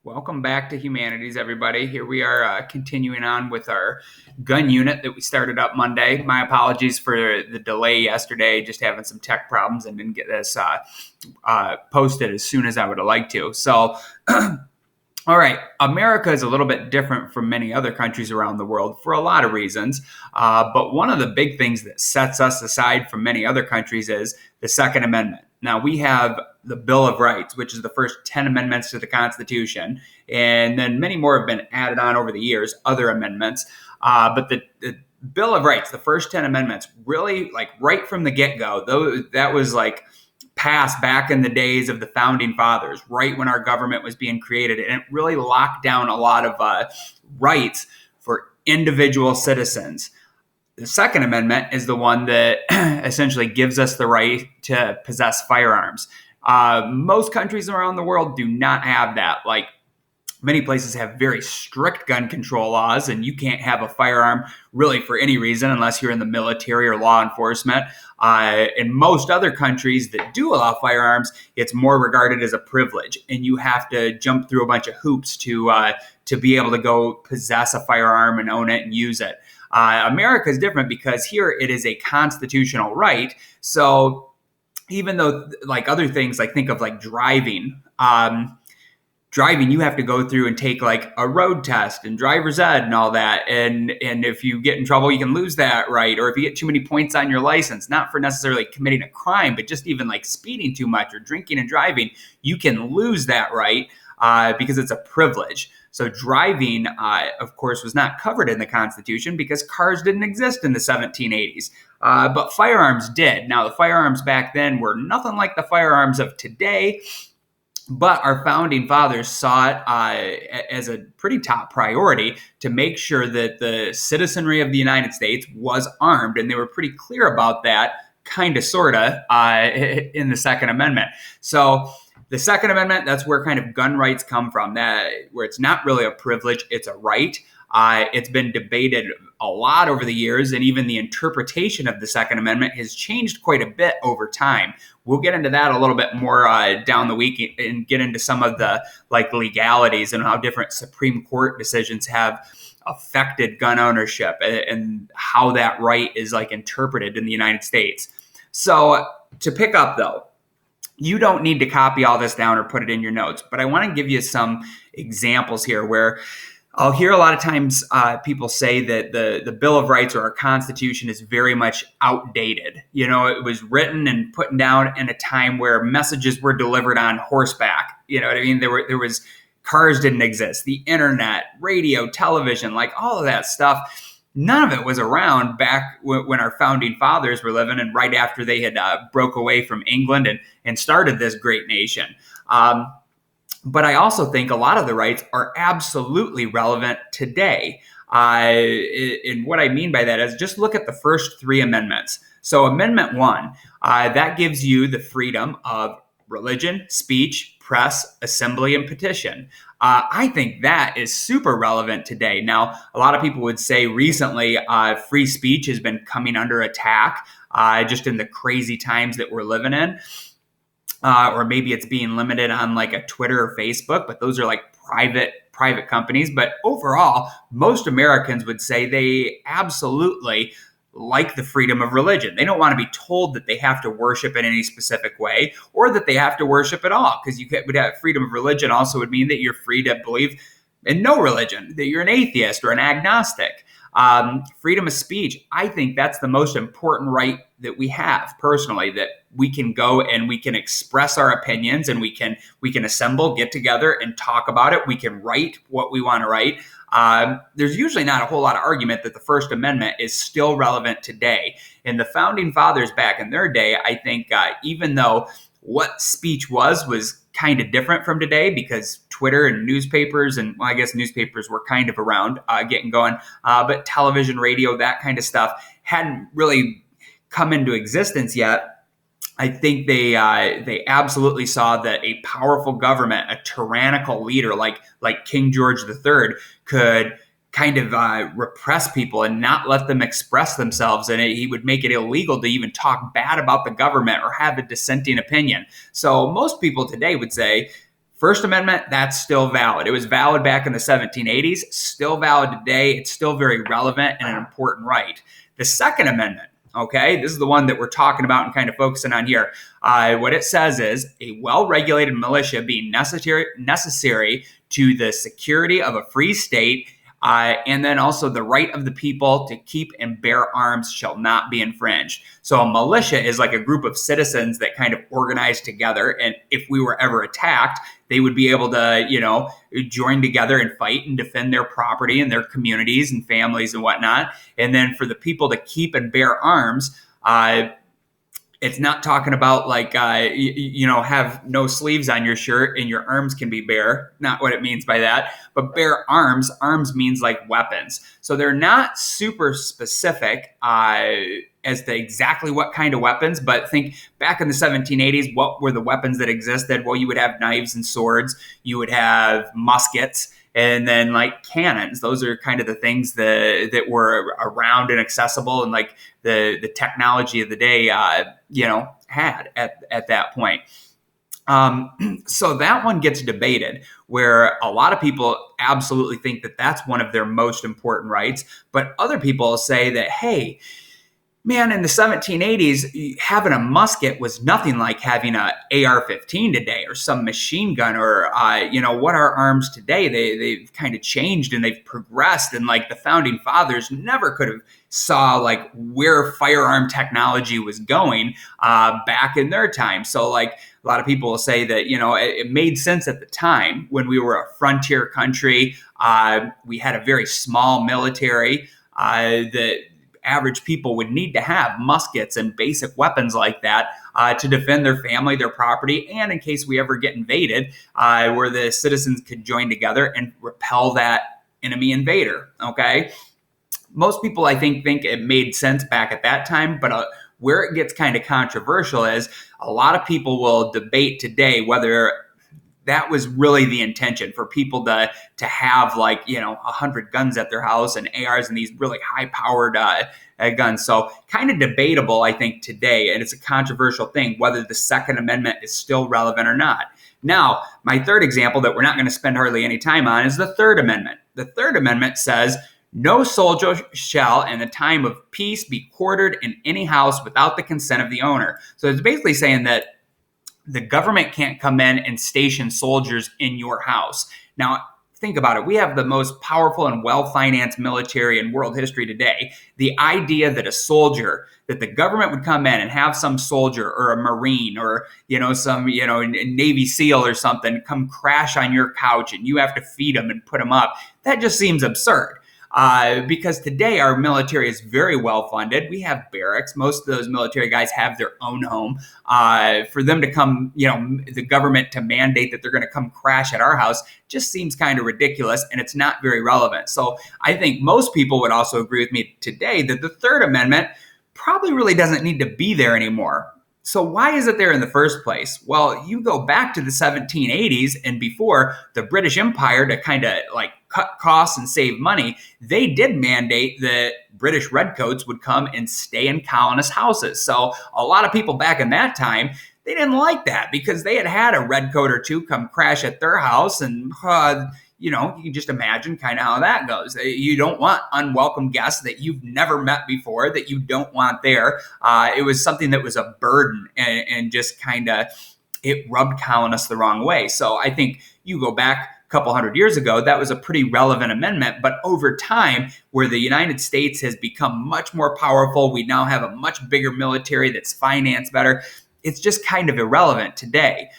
Welcome back to Humanities, everybody. Here we are continuing on with our gun unit that we started up Monday. My apologies for the delay yesterday, just having some tech problems and didn't get this posted as soon as I would have liked to. So, all right, America is a little bit different from many other countries around the world for a lot of reasons. But one of the big things that sets us aside from many other countries is the Second Amendment. Now, we have the Bill of Rights, which is the first 10 amendments to the Constitution. And then many more have been added on over the years, other amendments. But the Bill of Rights, the first 10 amendments, really, like right from the get-go, that was like passed back in the days of the founding fathers, right when our government was being created. And it really locked down a lot of rights for individual citizens. The Second Amendment is the one that essentially gives us the right to possess firearms. Most countries around the world do not have that. Like, many places have very strict gun control laws, and you can't have a firearm really for any reason unless you're in the military or law enforcement. In most other countries that do allow firearms, it's more regarded as a privilege, and you have to jump through a bunch of hoops to be able to go possess a firearm and own it and use it. America is different because here it is a constitutional right. So even though, like other things, like think of like driving, you have to go through and take like a road test and driver's ed and all that. And if you get in trouble, you can lose that right. Or if you get too many points on your license, not for necessarily committing a crime, but just even like speeding too much or drinking and driving, you can lose that right because it's a privilege. So driving, of course, was not covered in the Constitution because cars didn't exist in the 1780s. But firearms did. Now, the firearms back then were nothing like the firearms of today. But our founding fathers saw it as a pretty top priority to make sure that the citizenry of the United States was armed. And they were pretty clear about that, kind of, sort of, in the Second Amendment. So the Second Amendment, that's where kind of gun rights come from, that where it's not really a privilege, it's a right. It's been debated a lot over the years, and even the interpretation of the Second Amendment has changed quite a bit over time. We'll get into that a little bit more down the week and get into some of the like legalities and how different Supreme Court decisions have affected gun ownership and how that right is like interpreted in the United States. So to pick up though, you don't need to copy all this down or put it in your notes, but I want to give you some examples here where I'll hear a lot of times people say that the Bill of Rights or our Constitution is very much outdated. You know, it was written and put down in a time where messages were delivered on horseback. You know what I mean? There was cars didn't exist, the internet, radio, television, like all of that stuff. None of it was around back when our founding fathers were living and right after they had broke away from England and started this great nation. But I also think a lot of the rights are absolutely relevant today. And what I mean by that is just look at the first three amendments. So Amendment 1, that gives you the freedom of religion, speech, press, assembly, and petition. I think that is super relevant today. Now, a lot of people would say recently free speech has been coming under attack just in the crazy times that we're living in. Or maybe it's being limited on like a Twitter or Facebook, but those are like private companies. But overall, most Americans would say they absolutely like the freedom of religion. They don't want to be told that they have to worship in any specific way or that they have to worship at all, because you would have freedom of religion also would mean that you're free to believe in no religion, that you're an atheist or an agnostic. Freedom of speech, I think that's the most important right that we have personally, that we can go and we can express our opinions and we can assemble, get together and talk about it. We can write what we want to write. There's usually not a whole lot of argument that the First Amendment is still relevant today. And the founding fathers back in their day, I think even though what speech was kind of different from today because Twitter and newspapers, and well, I guess newspapers were kind of around getting going, but television, radio, that kind of stuff hadn't really come into existence yet. I think they absolutely saw that a powerful government, a tyrannical leader like King George III could kind of repress people and not let them express themselves. And he would make it illegal to even talk bad about the government or have a dissenting opinion. So most people today would say First Amendment, that's still valid. It was valid back in the 1780s, still valid today. It's still very relevant and an important right. The Second Amendment, okay, this is the one that we're talking about and kind of focusing on here. What it says is a well-regulated militia being necessary to the security of a free state, and then also the right of the people to keep and bear arms shall not be infringed. So a militia is like a group of citizens that kind of organize together. And if we were ever attacked, they would be able to, join together and fight and defend their property and their communities and families and whatnot. And then for the people to keep and bear arms, it's not talking about like, have no sleeves on your shirt and your arms can be bare. Not what it means by that. But bear arms, arms means like weapons. So they're not super specific as to exactly what kind of weapons. But think back in the 1780s, what were the weapons that existed? Well, you would have knives and swords. You would have muskets. And then like cannons, those are kind of the things that were around and accessible and like the technology of the day, had at that point. So that one gets debated where a lot of people absolutely think that that's one of their most important rights. But other people say that, hey, man, in the 1780s, having a musket was nothing like having an AR-15 today or some machine gun or, what are arms today? They've kind of changed and they've progressed. And like the founding fathers never could have saw like where firearm technology was going back in their time. So like a lot of people will say that, it made sense at the time when we were a frontier country. We had a very small military that average people would need to have muskets and basic weapons like that to defend their family, their property, and in case we ever get invaded, where the citizens could join together and repel that enemy invader, okay? Most people, I think it made sense back at that time, but where it gets kind of controversial is a lot of people will debate today whether that was really the intention for people to have 100 guns at their house and ARs and these really high powered guns. So kind of debatable, I think, today. And it's a controversial thing whether the Second Amendment is still relevant or not. Now, my third example that we're not going to spend hardly any time on is the Third Amendment. The Third Amendment says, no soldier shall in the time of peace be quartered in any house without the consent of the owner. So it's basically saying that the government can't come in and station soldiers in your house. Now, think about it. We have the most powerful and well-financed military in world history today. The idea that that the government would come in and have some soldier or a Marine or, some, Navy SEAL or something come crash on your couch and you have to feed them and put them up, that just seems absurd. Because today our military is very well funded. We have barracks. Most of those military guys have their own home. For them to come, the government to mandate that they're going to come crash at our house just seems kind of ridiculous and it's not very relevant. So I think most people would also agree with me today that the Third Amendment probably really doesn't need to be there anymore. So why is it there in the first place? Well, you go back to the 1780s and before the British Empire to kind of like cut costs and save money, they did mandate that British redcoats would come and stay in colonist houses. So a lot of people back in that time, they didn't like that because they had a redcoat or two come crash at their house and you can just imagine kind of how that goes. You don't want unwelcome guests that you've never met before, that you don't want there. It was something that was a burden and just kind of, it rubbed colonists the wrong way. So I think you go back a couple hundred years ago, that was a pretty relevant amendment. But over time, where the United States has become much more powerful, we now have a much bigger military that's financed better. It's just kind of irrelevant today.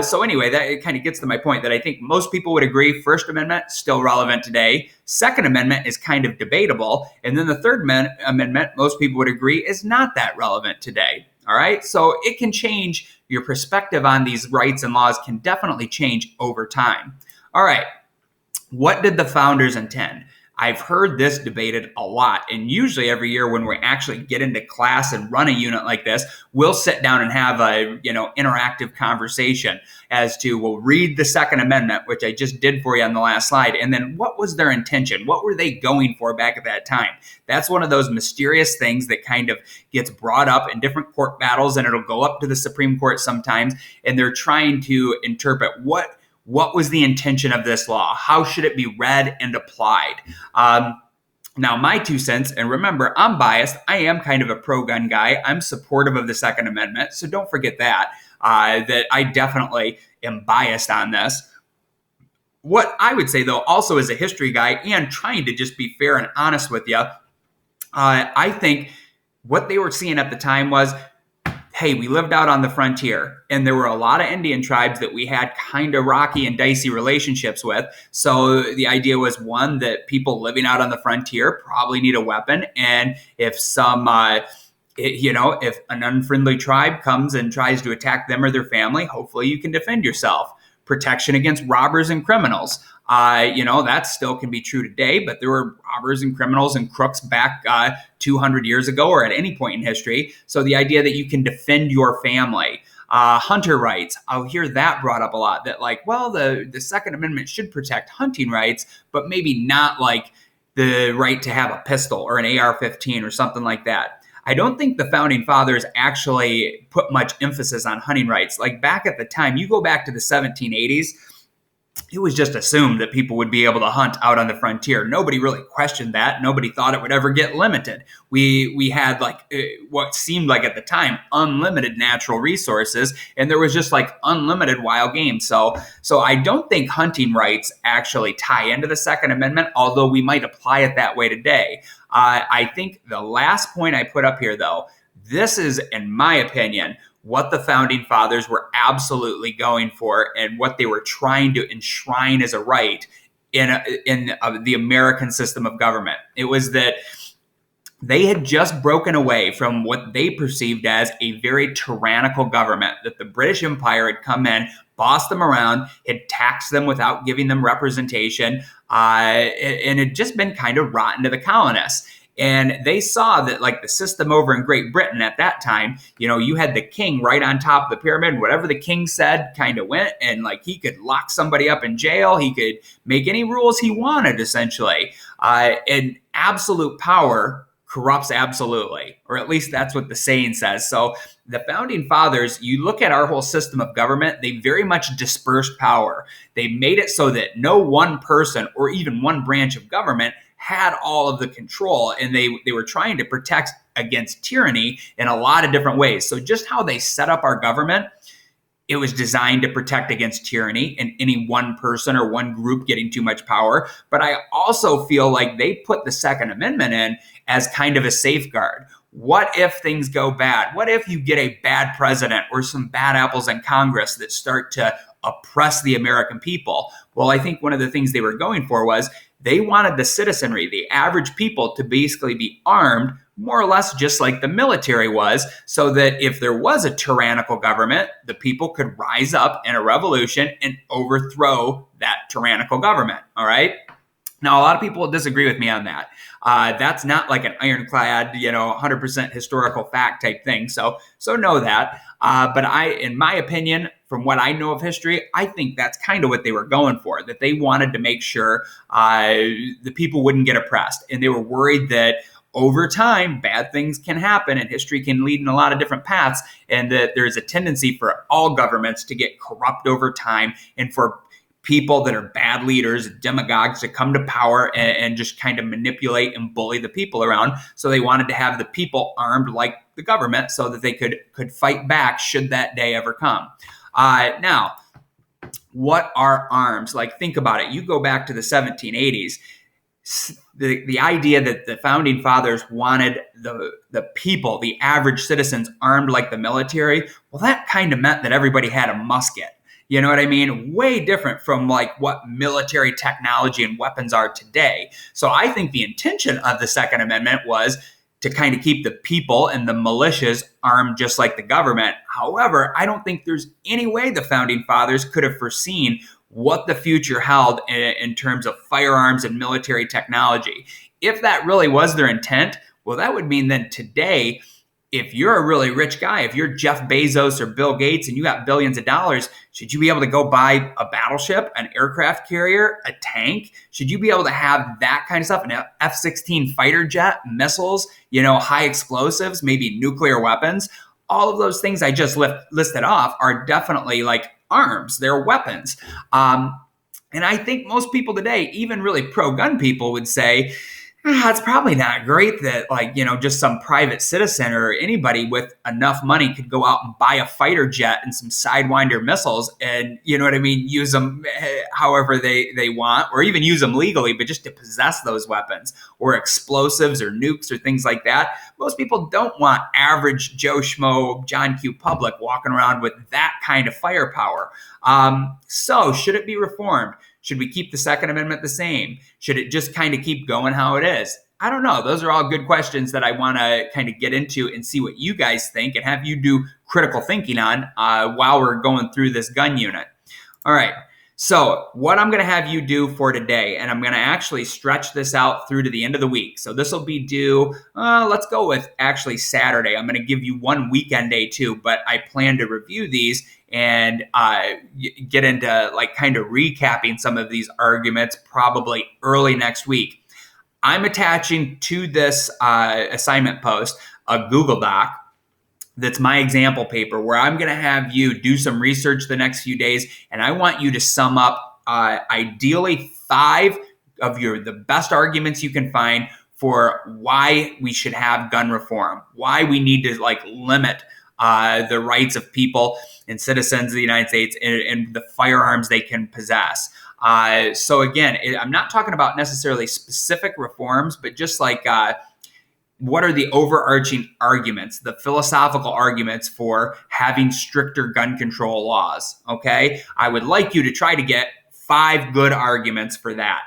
So anyway, that kind of gets to my point that I think most people would agree First Amendment, still relevant today. Second Amendment is kind of debatable. And then the Third Amendment, most people would agree, is not that relevant today. All right. So it can change. Your perspective on these rights and laws can definitely change over time. All right. What did the founders intend? I've heard this debated a lot. And usually every year when we actually get into class and run a unit like this, we'll sit down and have a, interactive conversation as to, we'll read the Second Amendment, which I just did for you on the last slide. And then what was their intention? What were they going for back at that time? That's one of those mysterious things that kind of gets brought up in different court battles, and it'll go up to the Supreme Court sometimes. And they're trying to interpret what was the intention of this law? How should it be read and applied? Now, my 2 cents, and remember, I'm biased. I am kind of a pro-gun guy. I'm supportive of the Second Amendment, so don't forget that I definitely am biased on this. What I would say, though, also as a history guy and trying to just be fair and honest with you, I think what they were seeing at the time was, hey, we lived out on the frontier, and there were a lot of Indian tribes that we had kind of rocky and dicey relationships with. So the idea was, one, that people living out on the frontier probably need a weapon, and if if an unfriendly tribe comes and tries to attack them or their family, hopefully you can defend yourself. Protection against robbers and criminals. That still can be true today, but there were robbers and criminals and crooks back 200 years ago or at any point in history. So the idea that you can defend your family. Hunter rights, I'll hear that brought up a lot, that the Second Amendment should protect hunting rights, but maybe not like the right to have a pistol or an AR-15 or something like that. I don't think the founding fathers actually put much emphasis on hunting rights. Like back at the time, you go back to the 1780s, it was just assumed that people would be able to hunt out on the frontier. Nobody really questioned that. Nobody thought it would ever get limited. We had what seemed like at the time unlimited natural resources, and there was just unlimited wild game. So I don't think hunting rights actually tie into the Second Amendment, although we might apply it that way today. I think the last point I put up here, though, this is, in my opinion, what the founding fathers were absolutely going for and what they were trying to enshrine as a right in the American system of government. It was that they had just broken away from what they perceived as a very tyrannical government, that the British Empire had come in, bossed them around, had taxed them without giving them representation, and had just been kind of rotten to the colonists. And they saw that the system over in Great Britain at that time, you had the king right on top of the pyramid. Whatever the king said kind of went, and he could lock somebody up in jail. He could make any rules he wanted, essentially. And absolute power corrupts absolutely, or at least that's what the saying says. So the founding fathers, you look at our whole system of government, they very much dispersed power. They made it so that no one person or even one branch of government had all of the control, and they were trying to protect against tyranny in a lot of different ways. So just how they set up our government, it was designed to protect against tyranny and any one person or one group getting too much power. But I also feel like they put the Second Amendment in as kind of a safeguard. What if things go bad? What if you get a bad president or some bad apples in Congress that start to oppress the American people? Well, I think one of the things they were going for was they wanted the citizenry, the average people, to basically be armed more or less just like the military was, so that if there was a tyrannical government, the people could rise up in a revolution and overthrow that tyrannical government. All right. Now, a lot of people disagree with me on that. That's not like an ironclad, 100% historical fact type thing. So know that. But in my opinion, from what I know of history, I think that's kind of what they were going for, that they wanted to make sure the people wouldn't get oppressed. And they were worried that over time, bad things can happen and history can lead in a lot of different paths, and that there's a tendency for all governments to get corrupt over time, and for people that are bad leaders, demagogues, to come to power and just kind of manipulate and bully the people around. So they wanted to have the people armed like the government so that they could fight back should that day ever come. Now, what are arms? Think about it. You go back to the 1780s. The idea that the founding fathers wanted the people, the average citizens, armed like the military, well, that kind of meant that everybody had a musket. You know what I mean? Way different from what military technology and weapons are today. So I think the intention of the Second Amendment was to kind of keep the people and the militias armed just like the government. However, I don't think there's any way the founding fathers could have foreseen what the future held in terms of firearms and military technology. If that really was their intent, well, that would mean then today, if you're a really rich guy, if you're Jeff Bezos or Bill Gates and you got billions of dollars, should you be able to go buy a battleship, an aircraft carrier, a tank? Should you be able to have that kind of stuff, an F-16 fighter jet, missiles, high explosives, maybe nuclear weapons? All of those things I just listed off are definitely arms, they're weapons. And I think most people today, even really pro-gun people, would say, it's probably not great that, just some private citizen or anybody with enough money could go out and buy a fighter jet and some Sidewinder missiles and, use them however they want, or even use them legally, but just to possess those weapons or explosives or nukes or things like that. Most people don't want average Joe Schmo, John Q. Public walking around with that kind of firepower. So should it be reformed? Should we keep the Second Amendment the same? Should it just kind of keep going how it is? I don't know. Those are all good questions that I want to kind of get into and see what you guys think and have you do critical thinking on while we're going through this gun unit. All right. So what I'm going to have you do for today, and I'm going to actually stretch this out through to the end of the week. So this will be due, let's go with actually Saturday. I'm going to give you one weekend day too, but I plan to review these and get into kind of recapping some of these arguments probably early next week. I'm attaching to this assignment post a Google Doc that's my example paper where I'm going to have you do some research the next few days, and I want you to sum up ideally 5 of the best arguments you can find for why we should have gun reform, why we need to limit the rights of people and citizens of the United States and the firearms they can possess. So again, I'm not talking about necessarily specific reforms, but just what are the overarching arguments, the philosophical arguments for having stricter gun control laws, okay? I would like you to try to get 5 good arguments for that.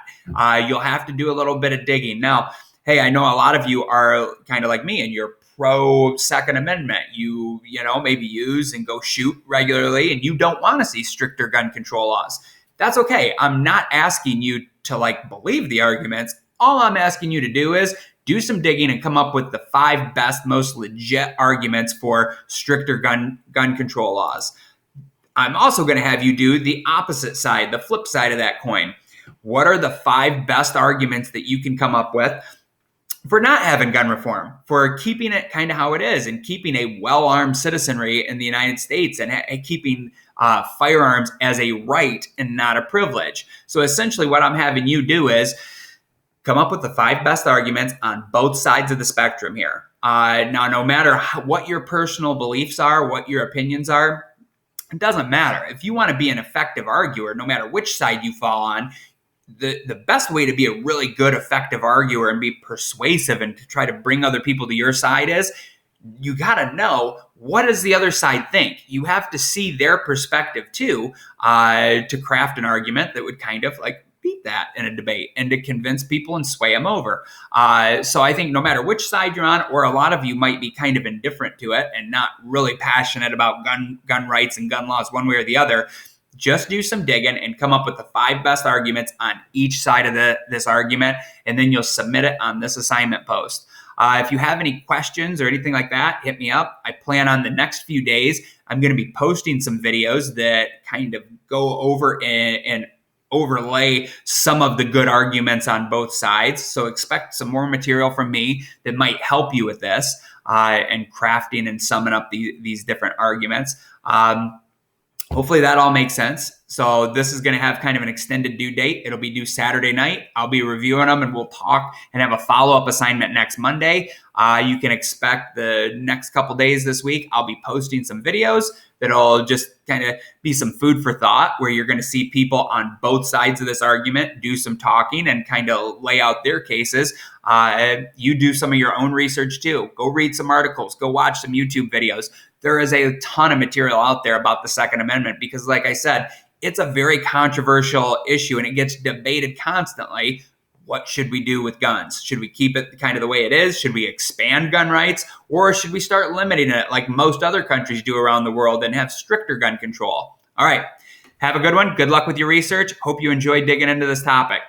You'll have to do a little bit of digging. Now, hey, I know a lot of you are kind of like me and you're pro Second Amendment. You maybe use and go shoot regularly and you don't want to see stricter gun control laws. That's okay. I'm not asking you to believe the arguments. All I'm asking you to do is do some digging and come up with the 5 best, most legit arguments for stricter gun control laws. I'm also going to have you do the opposite side, the flip side of that coin. What are the 5 best arguments that you can come up with for not having gun reform, for keeping it kind of how it is and keeping a well-armed citizenry in the United States and keeping firearms as a right and not a privilege? So essentially what I'm having you do is come up with the 5 best arguments on both sides of the spectrum here. Now, no matter what your personal beliefs are, what your opinions are, it doesn't matter. If you want to be an effective arguer, no matter which side you fall on, the best way to be a really good, effective arguer and be persuasive and to try to bring other people to your side is you got to know, what does the other side think? You have to see their perspective too to craft an argument that would kind of beat that in a debate and to convince people and sway them over. So I think no matter which side you're on, or a lot of you might be kind of indifferent to it and not really passionate about gun rights and gun laws one way or the other, just do some digging and come up with the 5 best arguments on each side of this argument, and then you'll submit it on this assignment post. If you have any questions or anything like that, hit me up. I plan on the next few days, I'm going to be posting some videos that kind of go over and overlay some of the good arguments on both sides. So expect some more material from me that might help you with this and crafting and summing up these different arguments. Hopefully that all makes sense. So this is going to have kind of an extended due date. It'll be due Saturday night. I'll be reviewing them and we'll talk and have a follow-up assignment next Monday. You can expect the next couple days this week, I'll be posting some videos that'll just kind of be some food for thought, where you're going to see people on both sides of this argument do some talking and kind of lay out their cases. You do some of your own research too. Go read some articles, go watch some YouTube videos. There is a ton of material out there about the Second Amendment because, like I said, it's a very controversial issue and it gets debated constantly. What should we do with guns? Should we keep it kind of the way it is? Should we expand gun rights? Or should we start limiting it like most other countries do around the world and have stricter gun control? All right. Have a good one. Good luck with your research. Hope you enjoyed digging into this topic.